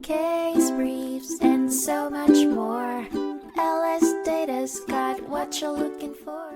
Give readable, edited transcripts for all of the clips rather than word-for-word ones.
case briefs, and so much more. LSData's got what you're looking for.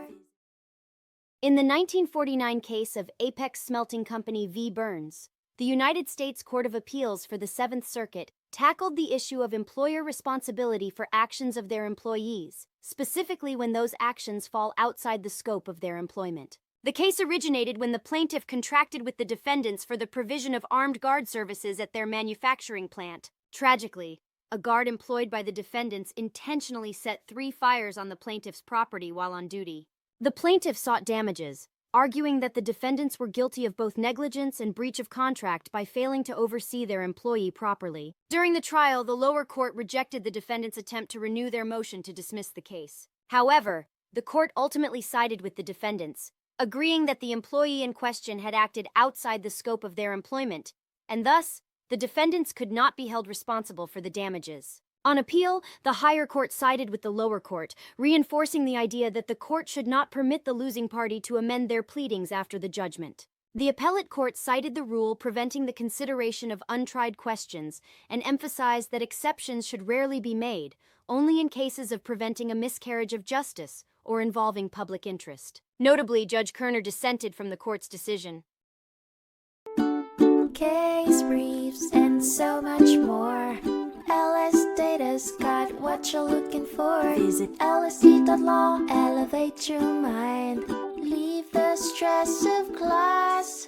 In the 1949 case of Apex Smelting Company v. Burns, the United States Court of Appeals for the Seventh Circuit tackled the issue of employer responsibility for actions of their employees, specifically when those actions fall outside the scope of their employment. The case originated when the plaintiff contracted with the defendants for the provision of armed guard services at their manufacturing plant. Tragically, a guard employed by the defendants intentionally set 3 fires on the plaintiff's property while on duty. The plaintiff sought damages, arguing that the defendants were guilty of both negligence and breach of contract by failing to oversee their employee properly. During the trial, the lower court rejected the defendants' attempt to renew their motion to dismiss the case. However, the court ultimately sided with the defendants, agreeing that the employee in question had acted outside the scope of their employment, and thus, the defendants could not be held responsible for the damages. On appeal, the higher court sided with the lower court, reinforcing the idea that the court should not permit the losing party to amend their pleadings after the judgment. The appellate court cited the rule preventing the consideration of untried questions and emphasized that exceptions should rarely be made, only in cases of preventing a miscarriage of justice or involving public interest. Notably, Judge Kerner dissented from the court's decision. Case briefs, and so much more. LSData's got what you're looking for. Visit lsd.law, elevate your mind. Leave the stress of class.